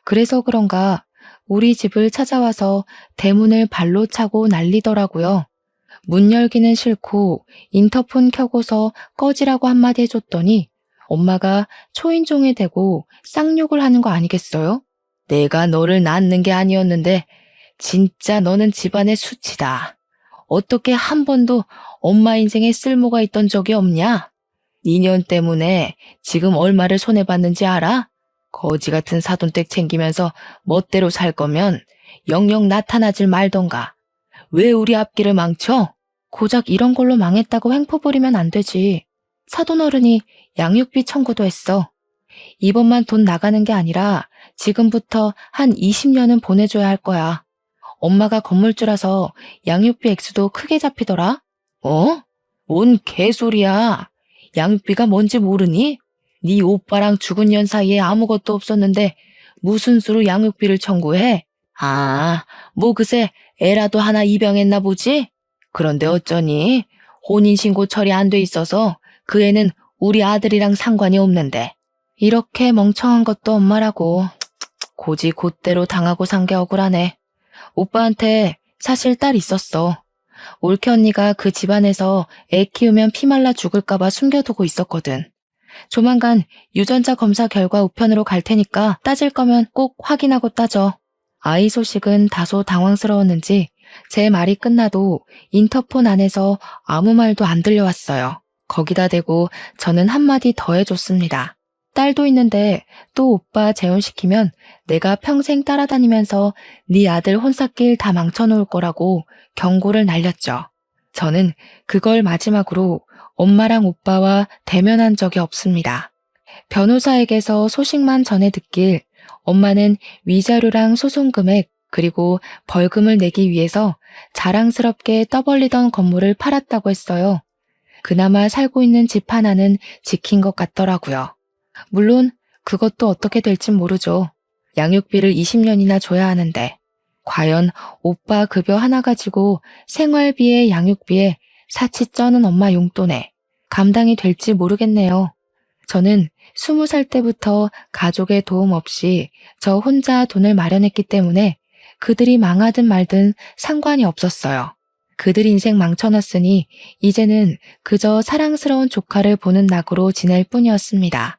그래서 그런가 우리 집을 찾아와서 대문을 발로 차고 난리더라고요. 문 열기는 싫고 인터폰 켜고서 꺼지라고 한마디 해줬더니 엄마가 초인종에 대고 쌍욕을 하는 거 아니겠어요? 내가 너를 낳는 게 아니었는데 진짜 너는 집안의 수치다. 어떻게 한 번도 엄마 인생에 쓸모가 있던 적이 없냐? 니년 때문에 지금 얼마를 손해봤는지 알아? 거지 같은 사돈댁 챙기면서 멋대로 살 거면 영영 나타나질 말던가. 왜 우리 앞길을 망쳐? 고작 이런 걸로 망했다고 횡포 부리면 안 되지. 사돈어른이 양육비 청구도 했어. 이번만 돈 나가는 게 아니라 지금부터 한 20년은 보내줘야 할 거야. 엄마가 건물주라서 양육비 액수도 크게 잡히더라. 어? 뭔 개소리야. 양육비가 뭔지 모르니? 네 오빠랑 죽은 년 사이에 아무것도 없었는데 무슨 수로 양육비를 청구해? 그새 애라도 하나 입양했나 보지? 그런데 어쩌니? 혼인신고 처리 안 돼 있어서 그 애는 우리 아들이랑 상관이 없는데. 이렇게 멍청한 것도 엄마라고. 고지 곧대로 당하고 산 게 억울하네. 오빠한테 사실 딸 있었어. 올케 언니가 그 집안에서 애 키우면 피 말라 죽을까봐 숨겨두고 있었거든. 조만간 유전자 검사 결과 우편으로 갈 테니까 따질 거면 꼭 확인하고 따져. 아이 소식은 다소 당황스러웠는지 제 말이 끝나도 인터폰 안에서 아무 말도 안 들려왔어요. 거기다 대고 저는 한마디 더 해줬습니다. 딸도 있는데 또 오빠 재혼시키면 내가 평생 따라다니면서 네 아들 혼사길 다 망쳐놓을 거라고 경고를 날렸죠. 저는 그걸 마지막으로 엄마랑 오빠와 대면한 적이 없습니다. 변호사에게서 소식만 전해 듣길 엄마는 위자료랑 소송금액 그리고 벌금을 내기 위해서 자랑스럽게 떠벌리던 건물을 팔았다고 했어요. 그나마 살고 있는 집 하나는 지킨 것 같더라고요. 물론 그것도 어떻게 될진 모르죠. 양육비를 20년이나 줘야 하는데 과연 오빠 급여 하나 가지고 생활비에 양육비에 사치 쩌는 엄마 용돈에 감당이 될지 모르겠네요. 저는 20살 때부터 가족의 도움 없이 저 혼자 돈을 마련했기 때문에 그들이 망하든 말든 상관이 없었어요. 그들 인생 망쳐놨으니 이제는 그저 사랑스러운 조카를 보는 낙으로 지낼 뿐이었습니다.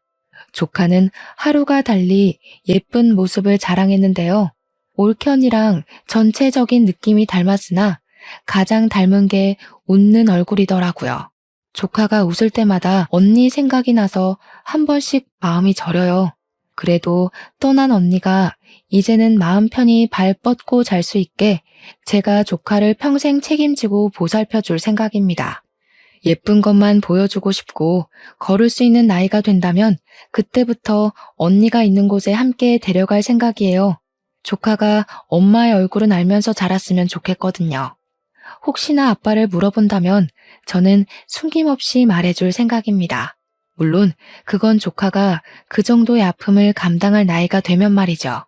조카는 하루가 달리 예쁜 모습을 자랑했는데요. 올케 언니랑 전체적인 느낌이 닮았으나 가장 닮은 게 웃는 얼굴이더라고요. 조카가 웃을 때마다 언니 생각이 나서 한 번씩 마음이 저려요. 그래도 떠난 언니가 이제는 마음 편히 발 뻗고 잘 수 있게 제가 조카를 평생 책임지고 보살펴 줄 생각입니다. 예쁜 것만 보여주고 싶고 걸을 수 있는 나이가 된다면 그때부터 언니가 있는 곳에 함께 데려갈 생각이에요. 조카가 엄마의 얼굴은 알면서 자랐으면 좋겠거든요. 혹시나 아빠를 물어본다면 저는 숨김없이 말해줄 생각입니다. 물론 그건 조카가 그 정도의 아픔을 감당할 나이가 되면 말이죠.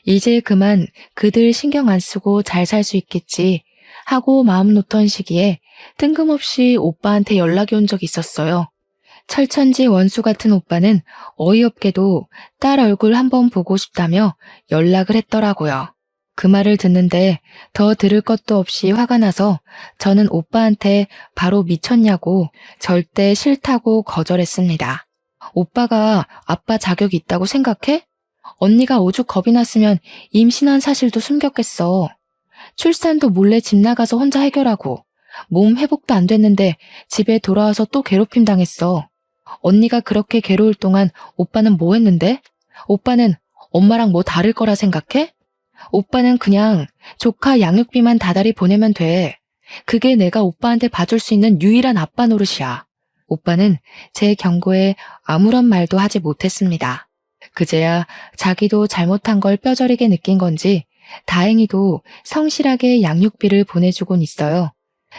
이제 그만 그들 신경 안 쓰고 잘 살 수 있겠지 하고 마음 놓던 시기에 뜬금없이 오빠한테 연락이 온 적이 있었어요. 철천지 원수 같은 오빠는 어이없게도 딸 얼굴 한번 보고 싶다며 연락을 했더라고요. 그 말을 듣는데 더 들을 것도 없이 화가 나서 저는 오빠한테 바로 미쳤냐고 절대 싫다고 거절했습니다. 오빠가 아빠 자격이 있다고 생각해? 언니가 오죽 겁이 났으면 임신한 사실도 숨겼겠어. 출산도 몰래 집 나가서 혼자 해결하고 몸 회복도 안 됐는데 집에 돌아와서 또 괴롭힘 당했어. 언니가 그렇게 괴로울 동안 오빠는 뭐 했는데? 오빠는 엄마랑 뭐 다를 거라 생각해? 오빠는 그냥 조카 양육비만 다달이 보내면 돼. 그게 내가 오빠한테 봐줄 수 있는 유일한 아빠 노릇이야. 오빠는 제 경고에 아무런 말도 하지 못했습니다. 그제야 자기도 잘못한 걸 뼈저리게 느낀 건지 다행히도 성실하게 양육비를 보내주곤 있어요.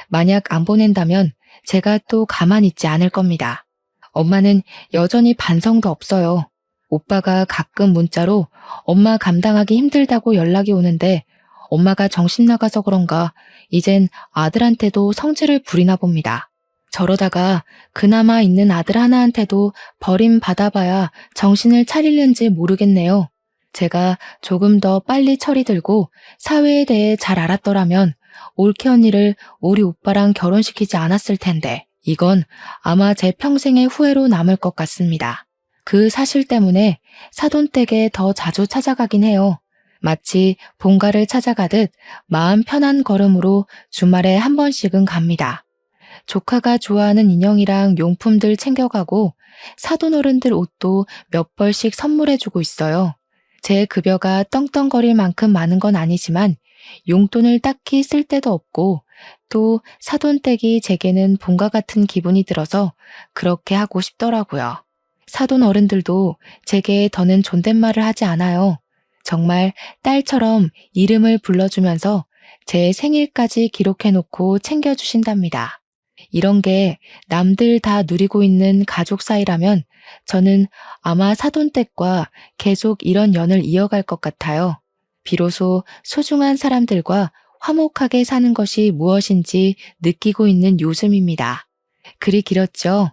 만약 안 보낸다면 제가 또 가만히 있지 않을 겁니다. 엄마는 여전히 반성도 없어요. 오빠가 가끔 문자로 엄마 감당하기 힘들다고 연락이 오는데 엄마가 정신 나가서 그런가 이젠 아들한테도 성질을 부리나 봅니다. 저러다가 그나마 있는 아들 하나한테도 버림받아봐야 정신을 차리는지 모르겠네요. 제가 조금 더 빨리 철이 들고 사회에 대해 잘 알았더라면 올케 언니를 우리 오빠랑 결혼시키지 않았을 텐데 이건 아마 제 평생의 후회로 남을 것 같습니다. 그 사실 때문에 사돈댁에 더 자주 찾아가긴 해요. 마치 본가를 찾아가듯 마음 편한 걸음으로 주말에 한 번씩은 갑니다. 조카가 좋아하는 인형이랑 용품들 챙겨가고 사돈어른들 옷도 몇 벌씩 선물해주고 있어요. 제 급여가 떵떵거릴 만큼 많은 건 아니지만 용돈을 딱히 쓸 데도 없고 또 사돈댁이 제게는 본가 같은 기분이 들어서 그렇게 하고 싶더라고요. 사돈 어른들도 제게 더는 존댓말을 하지 않아요. 정말 딸처럼 이름을 불러주면서 제 생일까지 기록해놓고 챙겨주신답니다. 이런 게 남들 다 누리고 있는 가족 사이라면 저는 아마 사돈댁과 계속 이런 연을 이어갈 것 같아요. 비로소 소중한 사람들과 화목하게 사는 것이 무엇인지 느끼고 있는 요즘입니다. 글이 길었죠?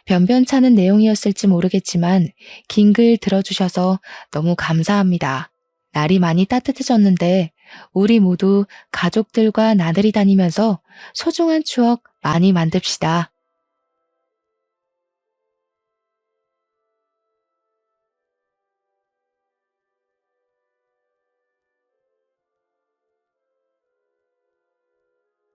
변변찮은 내용이었을지 모르겠지만 긴 글 들어주셔서 너무 감사합니다. 날이 많이 따뜻해졌는데 우리 모두 가족들과 나들이 다니면서 소중한 추억 많이 만듭시다.